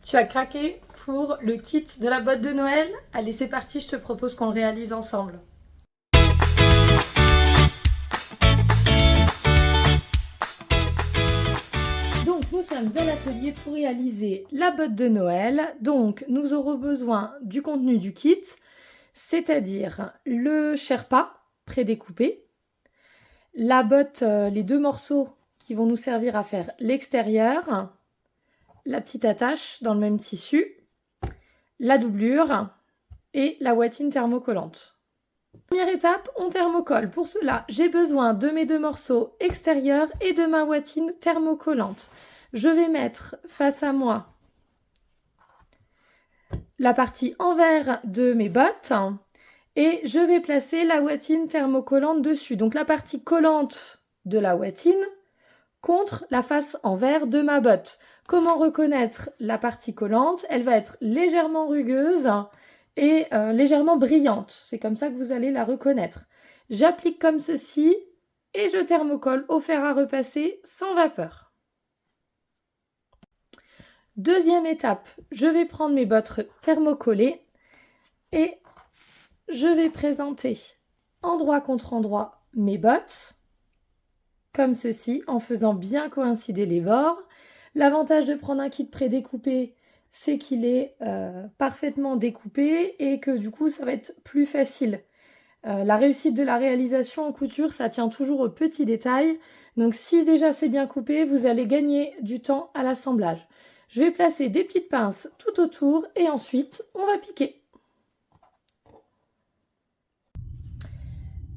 Tu as craqué pour le kit de la boîte de Noël? Allez, c'est parti, je te propose qu'on le réalise ensemble. Donc, nous sommes à l'atelier pour réaliser la botte de Noël. Donc, nous aurons besoin du contenu du kit, c'est-à-dire le Sherpa prédécoupé, la botte, les deux morceaux qui vont nous servir à faire l'extérieur, la petite attache dans le même tissu, la doublure et la ouatine thermocollante. Première étape, on thermocolle. Pour cela, j'ai besoin de mes deux morceaux extérieurs et de ma ouatine thermocollante. Je vais mettre face à moi la partie envers de mes bottes et je vais placer la ouatine thermocollante dessus. Donc la partie collante de la ouatine contre la face envers de ma botte. Comment reconnaître la partie collante? Elle va être légèrement rugueuse et légèrement brillante. C'est comme ça que vous allez la reconnaître. J'applique comme ceci et je thermocolle au fer à repasser sans vapeur. Deuxième étape, je vais prendre mes bottes thermocollées et je vais présenter endroit contre endroit mes bottes, comme ceci, en faisant bien coïncider les bords. L'avantage de prendre un kit prédécoupé, c'est qu'il est parfaitement découpé et que du coup, ça va être plus facile. La réussite de la réalisation en couture, ça tient toujours aux petits détails. Donc si déjà c'est bien coupé, vous allez gagner du temps à l'assemblage. Je vais placer des petites pinces tout autour et ensuite, on va piquer.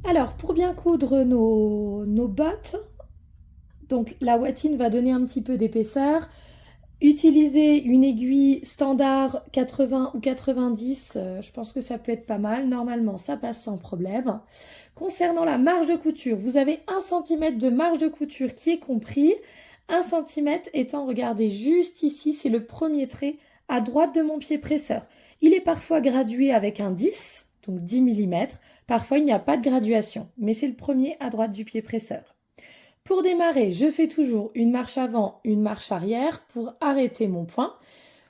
Alors, pour bien coudre nos bottes, donc la ouatine va donner un petit peu d'épaisseur. Utilisez une aiguille standard 80 ou 90, je pense que ça peut être pas mal. Normalement, ça passe sans problème. Concernant la marge de couture, vous avez 1 cm de marge de couture qui est compris. 1 cm étant, regardez, juste ici, c'est le premier trait à droite de mon pied presseur. Il est parfois gradué avec un 10, donc 10 mm. Parfois, il n'y a pas de graduation, mais c'est le premier à droite du pied presseur. Pour démarrer, je fais toujours une marche avant, une marche arrière pour arrêter mon point.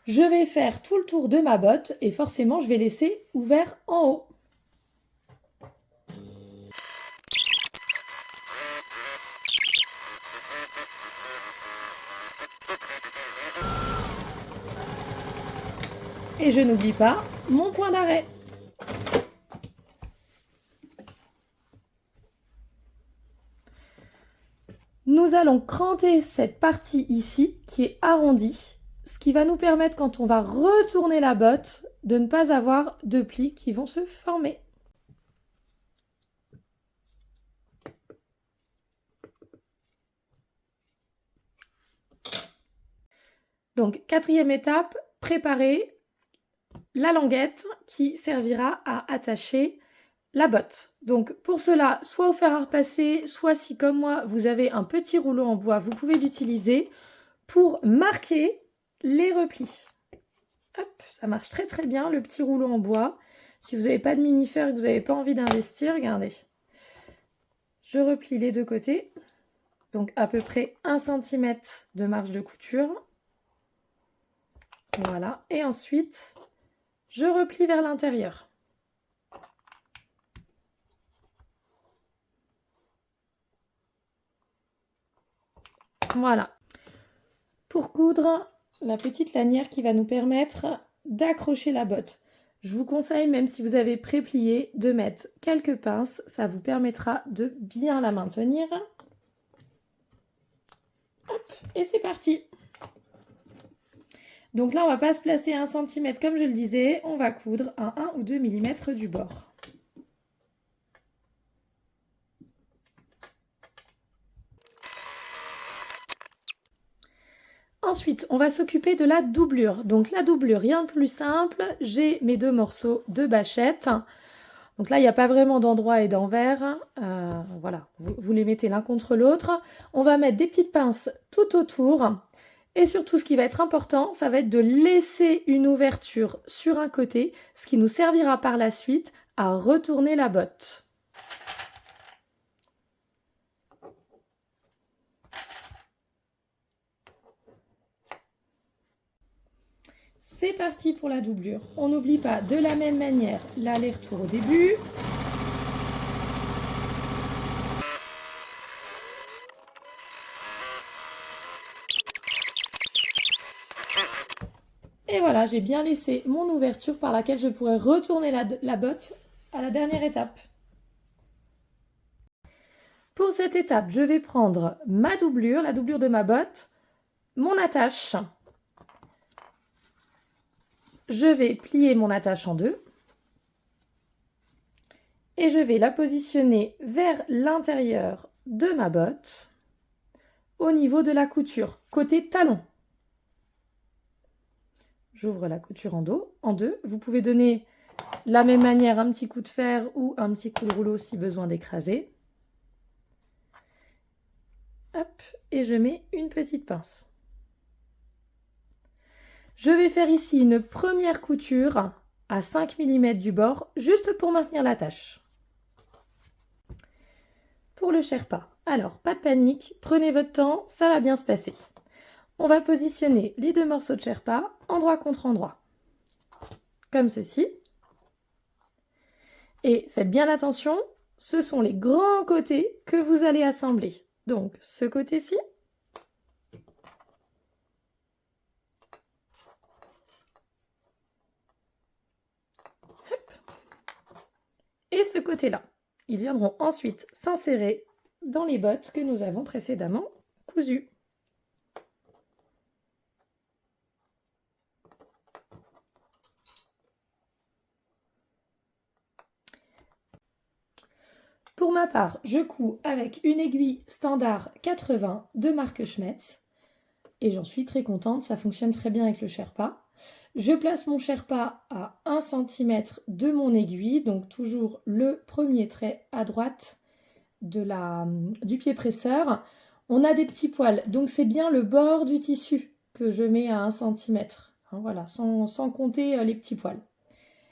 Je vais faire tout le tour de ma botte et forcément, je vais laisser ouvert en haut. Et je n'oublie pas mon point d'arrêt. Nous allons cranter cette partie ici qui est arrondie, ce qui va nous permettre quand on va retourner la botte de ne pas avoir de plis qui vont se former. Donc, quatrième étape, préparer la languette qui servira à attacher la botte. Donc pour cela, soit au fer à repasser, soit si comme moi vous avez un petit rouleau en bois, vous pouvez l'utiliser pour marquer les replis. Hop, ça marche très très bien le petit rouleau en bois. Si vous n'avez pas de mini-fer et que vous n'avez pas envie d'investir, regardez. Je replie les deux côtés, donc à peu près 1 cm de marge de couture. Voilà, et ensuite je replie vers l'intérieur. Voilà. Pour coudre, la petite lanière qui va nous permettre d'accrocher la botte. Je vous conseille, même si vous avez pré-plié, de mettre quelques pinces. Ça vous permettra de bien la maintenir. Hop, et c'est parti. Donc là, on ne va pas se placer à 1 cm comme je le disais. On va coudre à 1 ou 2 mm du bord. Ensuite, on va s'occuper de la doublure. Donc la doublure, rien de plus simple. J'ai mes deux morceaux de bâchette. Donc là, il n'y a pas vraiment d'endroit et d'envers. Voilà, vous les mettez l'un contre l'autre. On va mettre des petites pinces tout autour. Et surtout, ce qui va être important, ça va être de laisser une ouverture sur un côté, ce qui nous servira par la suite à retourner la botte. c'est parti pour la doublure. On n'oublie pas de la même manière l'aller-retour au début. Et voilà, j'ai bien laissé mon ouverture par laquelle je pourrais retourner la botte à la dernière étape. Pour cette étape, je vais prendre ma doublure, la doublure de ma botte, mon attache. Je vais plier mon attache en deux et je vais la positionner vers l'intérieur de ma botte au niveau de la couture, côté talon. J'ouvre la couture en deux. Vous pouvez donner de la même manière un petit coup de fer ou un petit coup de rouleau si besoin d'écraser. Hop, et je mets une petite pince. Je vais faire ici une première couture à 5 mm du bord, juste pour maintenir l'attache. Pour le Sherpa, alors pas de panique, prenez votre temps, ça va bien se passer. On va positionner les deux morceaux de Sherpa endroit contre endroit, comme ceci. Et faites bien attention, ce sont les grands côtés que vous allez assembler. Donc ce côté-ci, et ce côté-là. Ils viendront ensuite s'insérer dans les bottes que nous avons précédemment cousues. Pour ma part, je couds avec une aiguille standard 80 de marque Schmetz et j'en suis très contente, ça fonctionne très bien avec le Sherpa. Je place mon Sherpa à 1 cm de mon aiguille, donc toujours le premier trait à droite du pied presseur. On a des petits poils, donc c'est bien le bord du tissu que je mets à 1 cm, hein, voilà, sans compter les petits poils.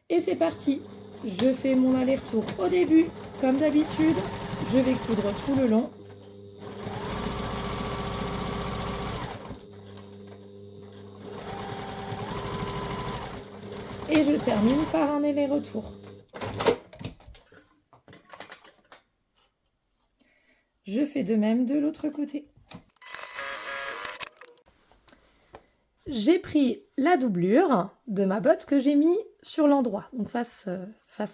Et c'est parti, je fais mon aller-retour au début, comme d'habitude, je vais coudre tout le long. Et je termine par un aller-retour. Je fais de même de l'autre côté. J'ai pris la doublure de ma botte que j'ai mis sur l'endroit, donc face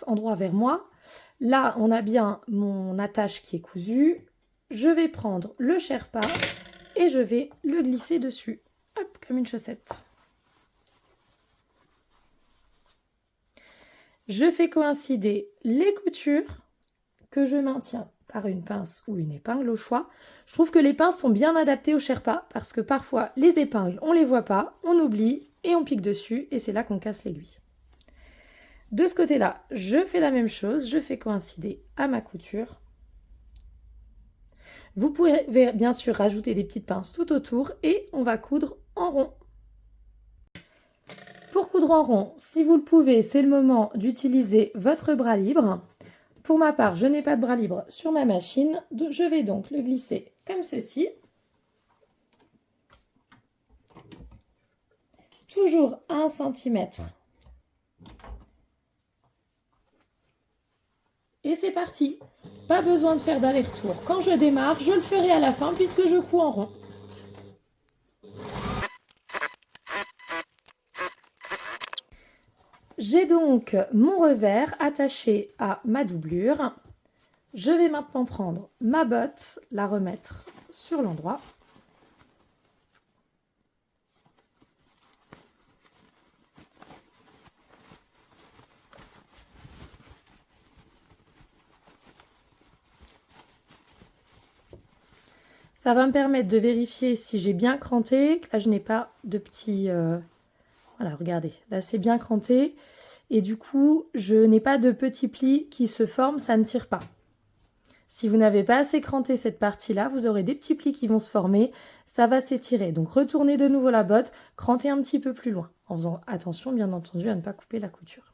endroit vers moi. Là, on a bien mon attache qui est cousue. Je vais prendre le Sherpa et je vais le glisser dessus, hop, comme une chaussette. Je fais coïncider les coutures que je maintiens par une pince ou une épingle au choix. Je trouve que les pinces sont bien adaptées au Sherpa parce que parfois les épingles, on ne les voit pas, on oublie et on pique dessus et c'est là qu'on casse l'aiguille. De ce côté-là, je fais la même chose, je fais coïncider à ma couture. Vous pouvez bien sûr rajouter des petites pinces tout autour et on va coudre en rond. Pour coudre en rond, si vous le pouvez, c'est le moment d'utiliser votre bras libre. Pour ma part, je n'ai pas de bras libre sur ma machine, je vais donc le glisser comme ceci. Toujours à 1 cm. Et c'est parti. Pas besoin de faire d'aller-retour. Quand je démarre, je le ferai à la fin puisque je couds en rond. J'ai donc mon revers attaché à ma doublure. Je vais maintenant prendre ma botte, la remettre sur l'endroit. Ça va me permettre de vérifier si j'ai bien cranté, que là je n'ai pas de petits... Voilà, regardez, là c'est bien cranté. Et du coup, je n'ai pas de petits plis qui se forment, ça ne tire pas. Si vous n'avez pas assez cranté cette partie-là, vous aurez des petits plis qui vont se former, ça va s'étirer. Donc retournez de nouveau la botte, crantez un petit peu plus loin, en faisant attention bien entendu à ne pas couper la couture.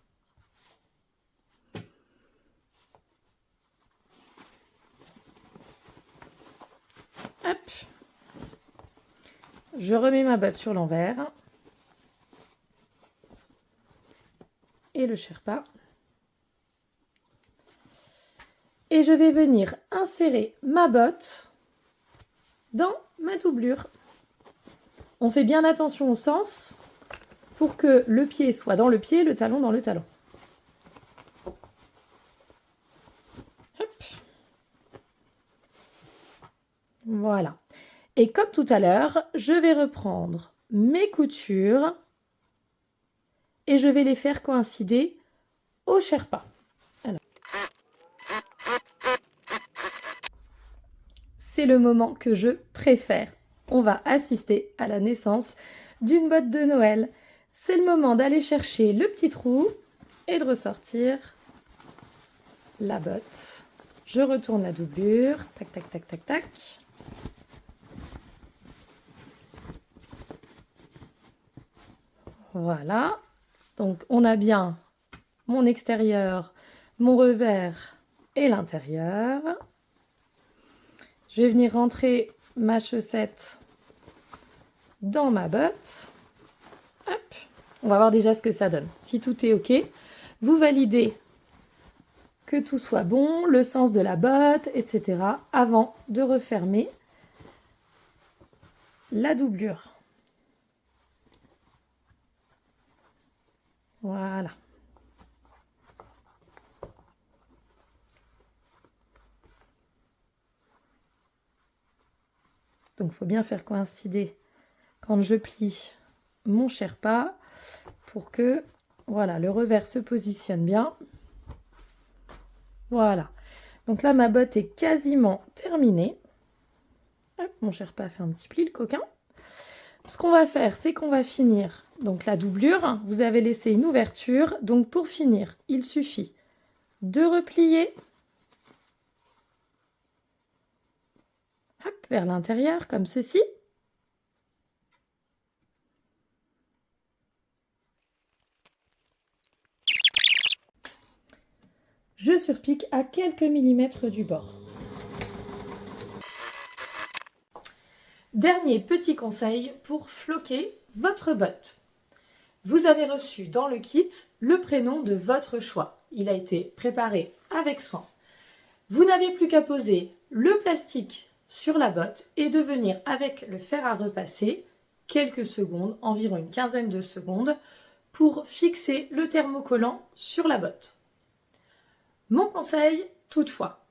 Hop. Je remets ma botte sur l'envers. et le Sherpa. Et je vais venir insérer ma botte dans ma doublure. On fait bien attention au sens pour que le pied soit dans le pied, le talon dans le talon. Hop. Voilà. Et comme tout à l'heure, je vais reprendre mes coutures et je vais les faire coïncider au Sherpa. C'est le moment que je préfère. On va assister à la naissance d'une botte de Noël. C'est le moment d'aller chercher le petit trou et de ressortir la botte. Je retourne la doublure. Tac, tac, tac, tac, tac. Voilà. Donc, on a bien mon extérieur, mon revers et l'intérieur. Je vais venir rentrer ma chaussette dans ma botte. Hop. On va voir déjà ce que ça donne. Si tout est OK, vous validez que tout soit bon, le sens de la botte, etc. avant de refermer la doublure. Voilà. Donc, il faut bien faire coïncider quand je plie mon Sherpa pour que voilà, le revers se positionne bien. Voilà. Donc là, ma botte est quasiment terminée. Hop, mon Sherpa fait un petit pli, le coquin. Ce qu'on va faire, c'est qu'on va finir donc la doublure. Vous avez laissé une ouverture. Donc, pour finir, il suffit de replier hop, vers l'intérieur, comme ceci. Je surpique à quelques millimètres du bord. Dernier petit conseil pour floquer votre botte. Vous avez reçu dans le kit le prénom de votre choix. Il a été préparé avec soin. Vous n'avez plus qu'à poser le plastique sur la botte et de venir avec le fer à repasser quelques secondes, environ une quinzaine de secondes, pour fixer le thermocollant sur la botte. Mon conseil, toutefois,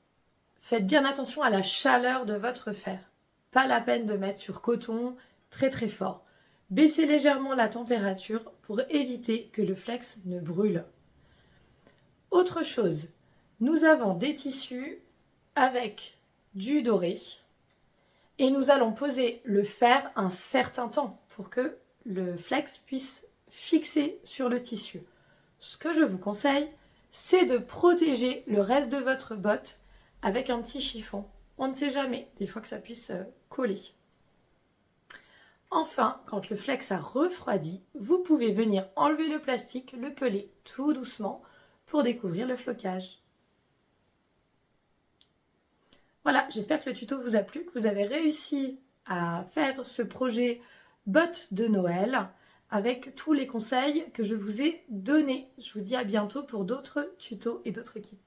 faites bien attention à la chaleur de votre fer. Pas la peine de mettre sur coton très très fort. Baissez légèrement la température pour éviter que le flex ne brûle. Autre chose, nous avons des tissus avec du doré et nous allons poser le fer un certain temps pour que le flex puisse fixer sur le tissu. Ce que je vous conseille, c'est de protéger le reste de votre botte avec un petit chiffon. On ne sait jamais, des fois que ça puisse coller. Enfin, quand le flex a refroidi, vous pouvez venir enlever le plastique, le peler tout doucement pour découvrir le flocage. Voilà, j'espère que le tuto vous a plu, que vous avez réussi à faire ce projet botte de Noël avec tous les conseils que je vous ai donnés. Je vous dis à bientôt pour d'autres tutos et d'autres kits.